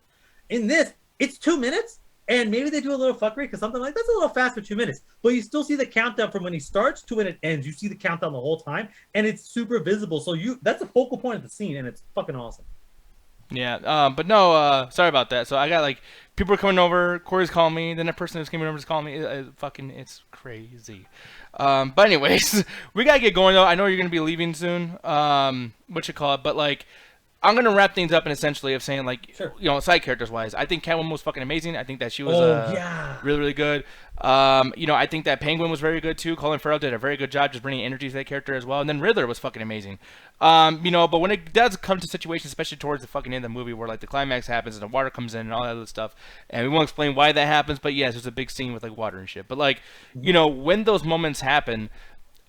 In this, it's 2 minutes. And maybe they do a little fuckery because something like that's a little fast for 2 minutes, but you still see the countdown from when he starts to when it ends. You see the countdown the whole time, and it's super visible. So that's the focal point of the scene, and it's fucking awesome. Yeah, but no, sorry about that. So I got like people are coming over. Corey's calling me. Then that person who's coming over is calling me. It's crazy. But anyways, we gotta get going though. I know you're gonna be leaving soon. But like, I'm gonna wrap things up in essentially of saying like, sure. You know, side characters wise, I think Catwoman was fucking amazing. I think that she was really, really good. You know, I think that Penguin was very good too. Colin Farrell did a very good job just bringing energy to that character as well. And then Riddler was fucking amazing. You know, but when it does come to situations, especially towards the fucking end of the movie, where like the climax happens and the water comes in and all that other stuff, and we won't explain why that happens, but yes, there's a big scene with like water and shit. But like, you know, when those moments happen,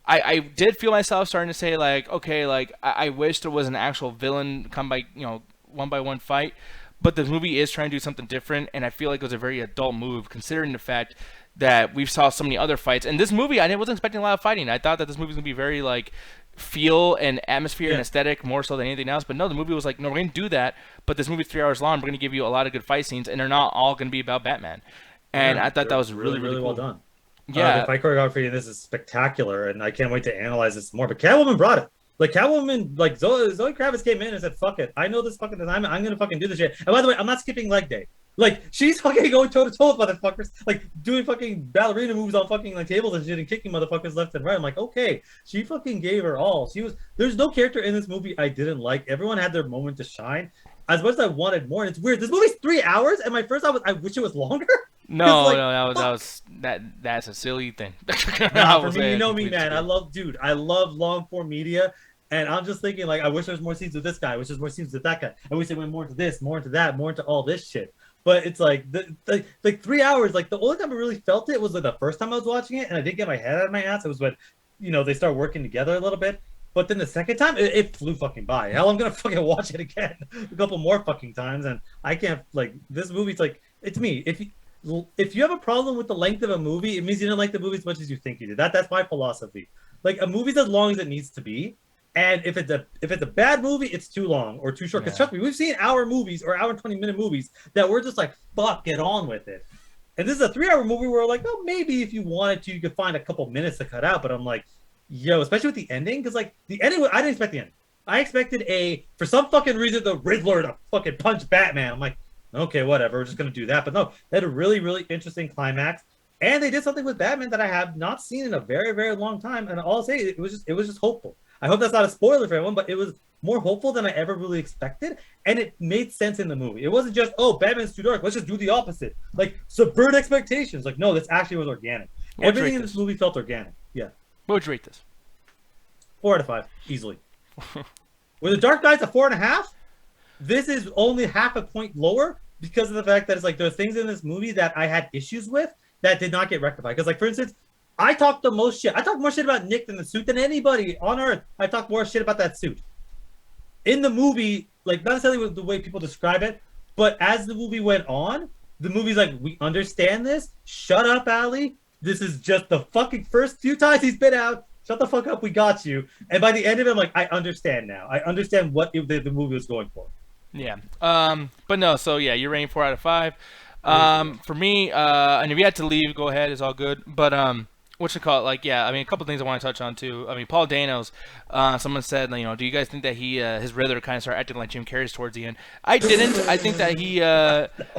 I did feel myself starting to say like, okay, like I wish there was an actual villain come by, you know, one by one fight, but the movie is trying to do something different, and I feel like it was a very adult move considering the fact that we've saw so many other fights. And this movie, I wasn't expecting a lot of fighting. I thought that this movie was gonna be very like feel and atmosphere and aesthetic more so than anything else. But no, the movie was like, no, we're gonna do that, but this movie's 3 hours long. We're gonna give you a lot of good fight scenes, and they're not all gonna be about Batman. And I thought that was really cool. Well done. Yeah, the fight choreography in this is spectacular, and I can't wait to analyze this more. But Catwoman brought it. Like Catwoman, like Zoe Kravitz came in and said, "Fuck it, I know this fucking time. I'm gonna fucking do this shit." And by the way, I'm not skipping leg day. Like she's fucking going toe to toe with motherfuckers, like doing fucking ballerina moves on fucking like tables and shit and kicking motherfuckers left and right. I'm like, okay, she fucking gave her all. There's no character in this movie I didn't like. Everyone had their moment to shine. As much as I wanted more, and it's weird. This movie's 3 hours, and my first thought was, I wish it was longer. No, that's a silly thing. Nah, for me, you know me, man. I love long form media, and I'm just thinking like, I wish there was more scenes with this guy. I wish there was more scenes with that guy. I wish they went more into this, more into that, more into all this shit. But it's like like 3 hours. Like the only time I really felt it was like the first time I was watching it, and I didn't get my head out of my ass. It was when, you know, they start working together a little bit. But then the second time, it flew fucking by. Hell, I'm gonna fucking watch it again a couple more fucking times, and I can't like this movie's like, it's me. If you have a problem with the length of a movie, it means you didn't like the movie as much as you think you did. That's my philosophy. Like a movie's as long as it needs to be, and if it's a bad movie, it's too long or too short. Because trust me, we've seen hour movies or hour and 20-minute movies that we're just like, fuck, get on with it. And this is a 3-hour movie where we're like, oh, maybe if you wanted to, you could find a couple minutes to cut out. But I'm like, yo, especially with the ending, because like the ending, I didn't expect the ending. I expected for some fucking reason, the Riddler to fucking punch Batman. I'm like, okay, whatever, we're just gonna do that. But no, they had a really, really interesting climax, and they did something with Batman that I have not seen in a very, very long time. And I'll say it was just hopeful. I hope that's not a spoiler for everyone, but it was more hopeful than I ever really expected, and it made sense in the movie. It wasn't just, oh, Batman's too dark, let's just do the opposite, like subvert expectations. Like, no, this actually was organic. Everything in this movie felt organic. Yeah. What would you rate this? 4 out of 5, easily. With The Dark Knight's a 4.5, this is only half a point lower because of the fact that it's like there's things in this movie that I had issues with that did not get rectified. Because like, for instance, I talked more shit about Nick in the suit than anybody on Earth. I talked more shit about that suit. In the movie, like not necessarily with the way people describe it, but as the movie went on, the movie's like, we understand this. Shut up, Allie. This is just the fucking first few times he's been out. Shut the fuck up, we got you. And by the end of it, I'm like, I understand now. I understand what the movie was going for. Yeah. But no, so yeah, you're rating 4 out of 5. For me, and if you had to leave, go ahead, it's all good. But What you call it? Like, yeah, I mean, a couple things I want to touch on too. I mean, Paul Dano's. Someone said, you know, do you guys think that his Riddler kind of started acting like Jim Carrey's towards the end? I didn't. I think that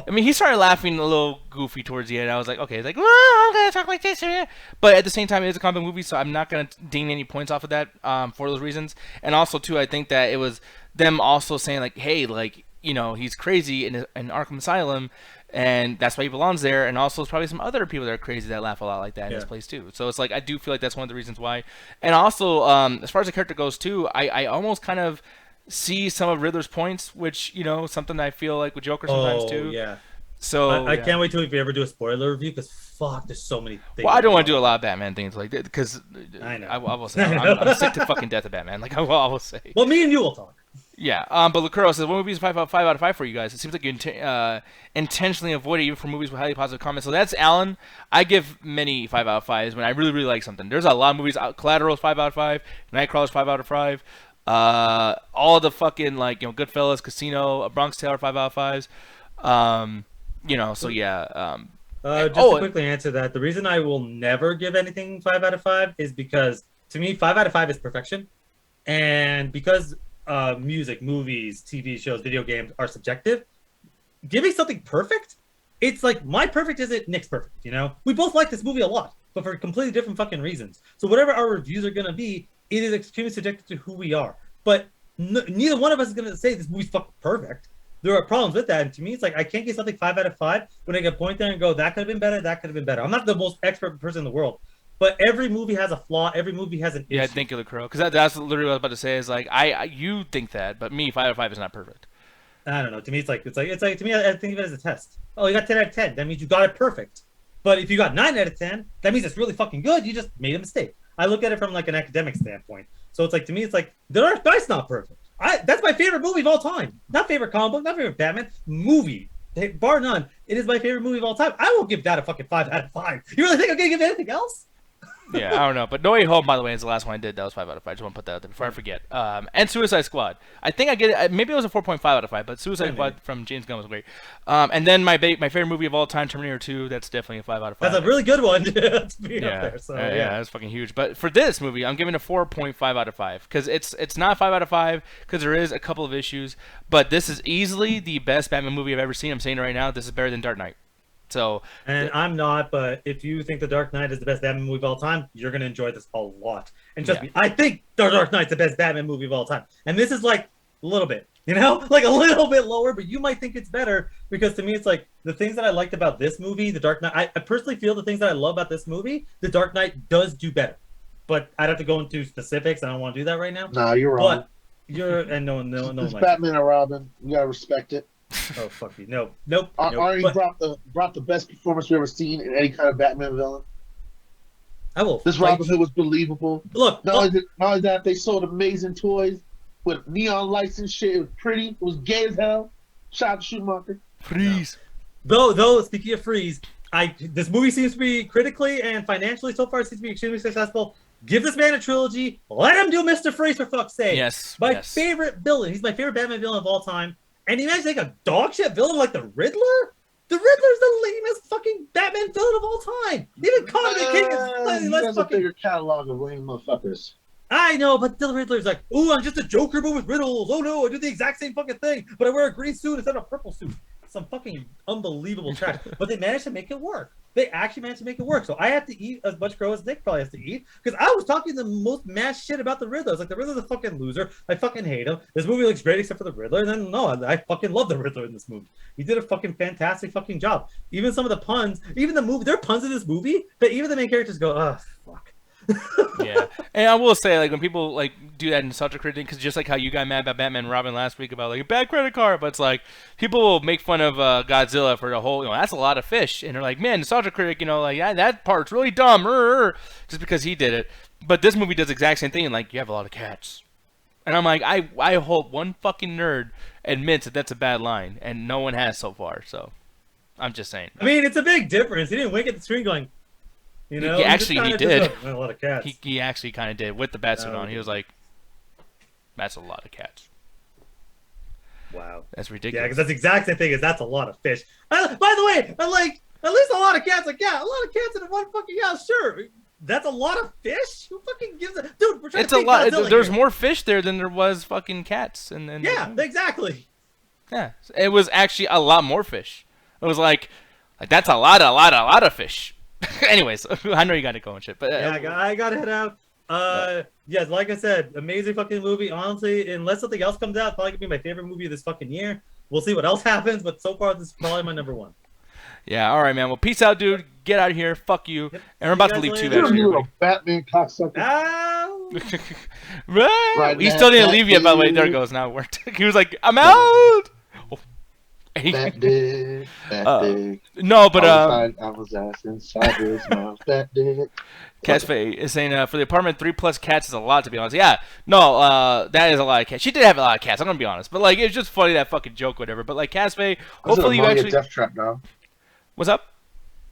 I mean, he started laughing a little goofy towards the end. I was like, okay, like, well, I'm gonna talk like this, but at the same time, it is a comic movie, so I'm not gonna ding any points off of that for those reasons. And also, too, I think that it was them also saying like, hey, like, you know, he's crazy in Arkham Asylum. And that's why he belongs there. And also, there's probably some other people that are crazy that laugh a lot like that in this place too. So it's like I do feel like that's one of the reasons why. And also, as far as the character goes too, I almost kind of see some of Riddler's points, which, you know, something that I feel like with Joker sometimes too. Yeah. So I can't wait till if we ever do a spoiler review, because fuck, there's so many things. Well, I don't want to do a lot of Batman things like that because I know. I will say I'm sick to fucking death of Batman. Like I will say. Well, me and you will talk. Yeah, but Lucero says, what movie is 5 out of 5 for you guys? It seems like you intentionally avoid it even for movies with highly positive comments. So that's Alan. I give many 5 out of 5s when I really, really like something. There's a lot of movies. Collateral's 5 out of 5. Nightcrawler's 5 out of 5. All the fucking, like, you know, Goodfellas, Casino, A Bronx Tale are 5 out of 5s. You know, so yeah. Just to quickly answer that, the reason I will never give anything 5 out of 5 is because, to me, 5 out of 5 is perfection. And because music, movies, TV shows, video games are subjective, giving something perfect, it's like my perfect isn't Nick's perfect, you know? We both like this movie a lot, but for completely different fucking reasons. So whatever our reviews are going to be, it is extremely subjective to who we are. But neither one of us is going to say this movie's fucking perfect. There are problems with that, and to me, it's like I can't get something 5 out of 5 when I can point there and go, that could have been better, that could have been better. I'm not the most expert person in the world, but every movie has a flaw. Every movie has an issue. Yeah, thank you, Lucero. Because that's literally what I was about to say. Is like you think that, but me, 5 out of 5 is not perfect. I don't know. To me, it's like to me, I think of it as a test. Oh, you got 10 out of 10. That means you got it perfect. But if you got 9 out of 10, that means it's really fucking good. You just made a mistake. I look at it from like an academic standpoint. So it's like, to me, it's like The Dark Knight's not perfect. That's my favorite movie of all time. Not favorite comic book, not favorite Batman movie. Bar none, it is my favorite movie of all time. I won't give that a fucking 5 out of 5. You really think I'm gonna give it anything else? Yeah, I don't know. But No Way Home, by the way, is the last one I did. That was 5 out of 5. I just want to put that out there before I forget. And Suicide Squad. I think I get it. Maybe it was a 4.5 out of 5, but Suicide Squad from James Gunn was great. And then my favorite movie of all time, Terminator 2. That's definitely a 5 out of 5. That's a really good one. Yeah, up there, so, yeah, that's fucking huge. But for this movie, I'm giving it a 4.5 out of 5 because it's not 5 out of 5 because there is a couple of issues. But this is easily the best Batman movie I've ever seen. I'm saying it right now. This is better than Dark Knight. So, and I'm not, but if you think The Dark Knight is the best Batman movie of all time, you're going to enjoy this a lot. And trust me, I think The Dark Knight's the best Batman movie of all time. And this is like a little bit, you know, like a little bit lower, but you might think it's better because to me, it's like the things that I liked about this movie, The Dark Knight, I personally feel the things that I love about this movie, The Dark Knight does do better. But I'd have to go into specifics. I don't want to do that right now. No, you're wrong. But and no. It's Batman and Robin. You got to respect it. Oh fuck you! Nope. Arnie brought the best performance we've ever seen in any kind of Batman villain. I will. This Robin Hood was believable. Look, not only that, they sold amazing toys with neon lights and shit. It was pretty. It was gay as hell. Shout out to Schumacher. Freeze. No. Though speaking of Freeze, this movie seems to be critically and financially so far seems to be extremely successful. Give this man a trilogy. Let him do Mr. Freeze for fuck's sake. Yes. My favorite villain. He's my favorite Batman villain of all time. And you imagine like a dog shit villain like the Riddler? The Riddler's the lamest fucking Batman villain of all time. Even Comic King is less fucking... a bigger catalog of lame motherfuckers. I know, but the Riddler's like, ooh, I'm just a Joker but with riddles. Oh no, I do the exact same fucking thing, but I wear a green suit instead of a purple suit. Some fucking unbelievable trash. But they managed to make it work. They actually managed to make it work. So I have to eat as much crow as Nick probably has to eat. Because I was talking the most mass shit about the Riddler. I was like, the Riddler's a fucking loser. I fucking hate him. This movie looks great except for the Riddler. And then, no, I fucking love the Riddler in this movie. He did a fucking fantastic fucking job. Even some of the puns, even the movie, there are puns in this movie that even the main characters go, oh, fuck. Yeah, and I will say, like, when people like do that nostalgia critic, because just like how you got mad about Batman and Robin last week about like a bad credit card, but it's like people will make fun of Godzilla for the whole, you know, that's a lot of fish, and they're like, man, nostalgia critic, you know, like that part's really dumb, just because he did it. But this movie does the exact same thing, like you have a lot of cats, and I'm like, I hope one fucking nerd admits that that's a bad line, and no one has so far. So I'm just saying. I mean, it's a big difference. He didn't wink at the screen going. You know, he did. A lot of cats. He actually kind of did with the batsuit on. He was like, "That's a lot of cats." Wow, that's ridiculous. Yeah, because that's the exact same thing as that's a lot of fish. By the way, I like at least a lot of cats. Like, yeah, a lot of cats in one fucking house. Sure, That's a lot of fish. Who fucking gives a dude? We're trying It's to a beat lot. Godzilla There's here. more fish there than there was fucking cats. And Yeah, exactly. yeah, it was actually a lot more fish. It was like that's a lot of fish. Anyways, I know you got to go and shit, but Yeah, I gotta head out. Yes, like I said, amazing fucking movie. Honestly, unless something else comes out, it's probably gonna be my favorite movie of this fucking year. We'll see what else happens, but so far this is probably my number one. yeah, all right, man. Well, peace out, dude. Get out of here. Fuck you. Yep. And we're about to See you leave guys too, later. actually. You little Batman cocksucker. Ow! Right. He now, still didn't that leave yet, by the way. There it dude. goes. Now it worked. He was like, I'm out. Oh. That dick. That dick. No, but I was ass inside his mouth. That dick. Catchface is saying for the apartment 3+ cats is a lot, to be honest. Yeah, no, that is a lot of cats. She did have a lot of cats. I'm gonna be honest, but like it's just funny that fucking joke, whatever. But like Catchface, hopefully you actually. Death trap, dog. What's up?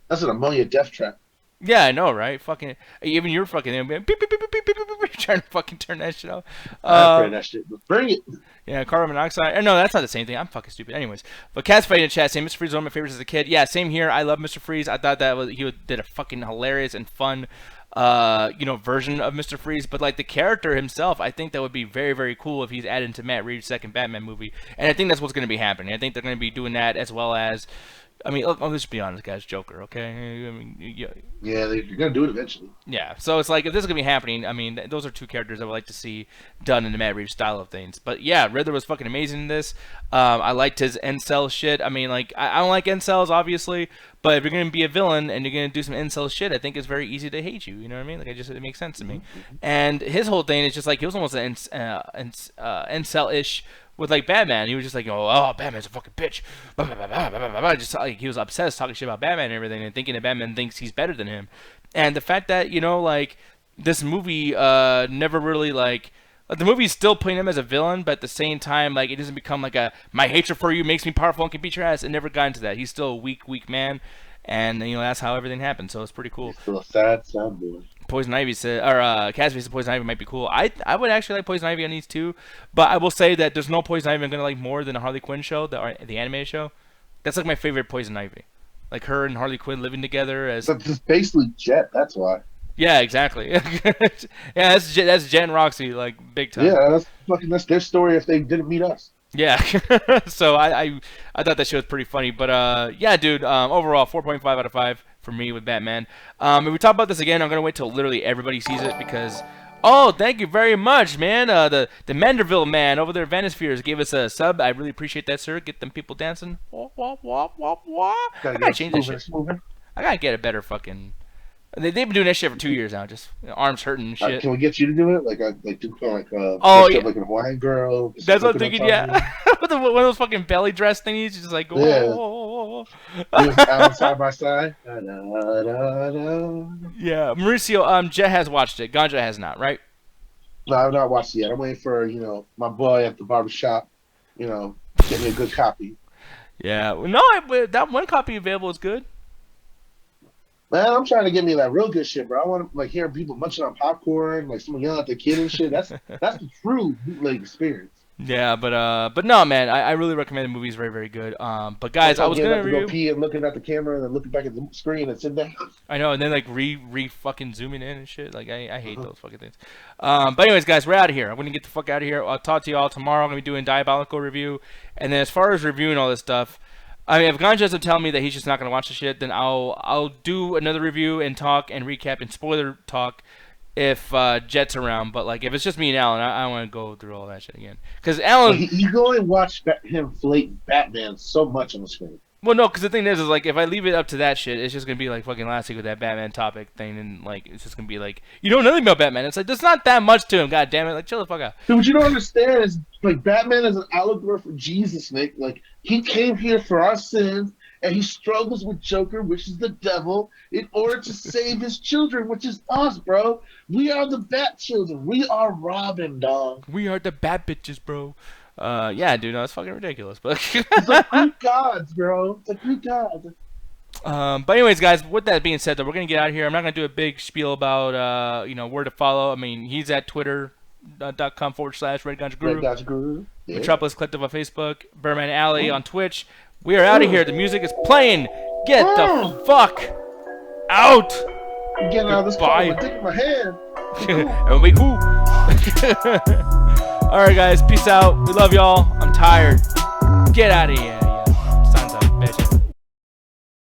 That's an ammonia death trap. Yeah, I know, right? Fucking even you're fucking beep, beep, beep, beep, beep, beep, beep, trying to fucking turn that shit off. I pray that shit. But bring it. Yeah, carbon monoxide. No, that's not the same thing. I'm fucking stupid. Anyways, but Cat's fighting in chat saying Mr. Freeze is one of my favorites as a kid. Yeah, same here. I love Mr. Freeze. I thought that did a fucking hilarious and fun, version of Mr. Freeze. But like the character himself, I think that would be very, very cool if he's added into Matt Reeves' second Batman movie. And I think that's what's going to be happening. I think they're going to be doing that as well as. I mean, look, let's be honest, guys. Joker, okay? I mean, Yeah, you're gonna do it eventually. yeah. So it's like if this is gonna be happening, I mean, those are two characters I would like to see done in the Matt Reeves style of things. But yeah, Riddler was fucking amazing in this. I liked his incel shit. I mean, like I don't like incels, obviously, but if you're gonna be a villain and you're gonna do some incel shit, I think it's very easy to hate you. You know what I mean? Like it makes sense to me. And his whole thing is just like he was almost an incel-ish. With like Batman, he was just like, oh, Batman's a fucking bitch. Blah, blah, blah, blah, blah, blah, blah. Just like he was obsessed talking shit about Batman and everything, and thinking that Batman thinks he's better than him. And the fact that like this movie never really like the movie's still putting him as a villain, but at the same time, like it doesn't become like my hatred for you makes me powerful and can beat your ass. It never got into that. He's still a weak man, and that's how everything happened. So it's pretty cool. He's still a sad boy. Poison Ivy said, or Casby said Poison Ivy might be cool. I would actually like Poison Ivy on these too, but I will say that there's no Poison Ivy I'm gonna like more than a Harley Quinn show, the animated show. That's like my favorite Poison Ivy, like her and Harley Quinn living together as. But it's basically Jet. That's why. Yeah, exactly. Yeah, that's Jen and Roxy, like big time. Yeah, that's their story if they didn't meet us. Yeah. So I thought that shit was pretty funny, but yeah, dude. Overall, 4.5 out of 5 for me with Batman. If we talk about this again, I'm gonna wait till literally everybody sees it because. Oh, thank you very much, man. The Manderville man over there, Vanispheres, gave us a sub. I really appreciate that, sir. Get them people dancing. Wah, wah, wah, wah, wah. I gotta change this shit. I gotta get a better fucking. They've been doing that shit for 2 years now. Just arms hurting and shit. Can we get you to do it? Like do oh yeah, like a Hawaiian girl. That's what I'm thinking. Yeah, with one of those fucking belly dress thingies, just like whoa. Out side by side. Yeah, Mauricio, Jet has watched it. Ganja has not, right? No, I've not watched it yet. I'm waiting for my boy at the barbershop. Get me a good copy. Yeah, no, that one copy available is good. Man, I'm trying to get me that real good shit, bro. I want to like hear people munching on popcorn, like someone yelling at their kid and shit. That's the true bootleg experience. Yeah, but no, man, I really recommend the movie. It's very, very good. But guys, I was gonna go pee and looking at the camera and then looking back at the screen and sitting there. I know, and then like re fucking zooming in and shit. Like I hate those fucking things. But anyways, guys, we're out of here. I'm gonna get the fuck out of here. I'll talk to y'all tomorrow. I'm gonna be doing Diabolical review, and then as far as reviewing all this stuff. I mean, if Ganja doesn't tell me that he's just not gonna watch the shit, then I'll do another review and talk and recap and spoiler talk if Jet's around. But like, if it's just me and Alan, I don't want to go through all that shit again. Because Alan, you can only watch him flate Batman so much on the screen. Well, no, because the thing is like, if I leave it up to that shit, it's just gonna be like fucking last week with that Batman topic thing, and like, it's just gonna be like, you don't know nothing about Batman. It's like, there's not that much to him. God damn it, like, chill the fuck out. Dude, what you don't understand is like Batman is an allegory for Jesus, Nick. Like he came here for our sins, and he struggles with Joker, which is the devil, in order to save his children, which is us, bro. We are the Bat children. We are Robin, dog. We are the Bat bitches, bro. Yeah, dude, no, it's fucking ridiculous, but it's like Greek gods, bro. It's like Greek gods. But anyways, guys, with that being said, though, we're gonna get out of here. I'm not gonna do a big spiel about where to follow. I mean, he's at twitter.com/RedGanjaGuru. Yeah. Metropolis Collective on Facebook. Birdman Alley on Twitch. We are out of here. The music is playing. Get the fuck out. I'm getting out of this car Bye. with a dick in my hand. And we cool. All right, guys. Peace out. We love y'all. I'm tired. Get out of here.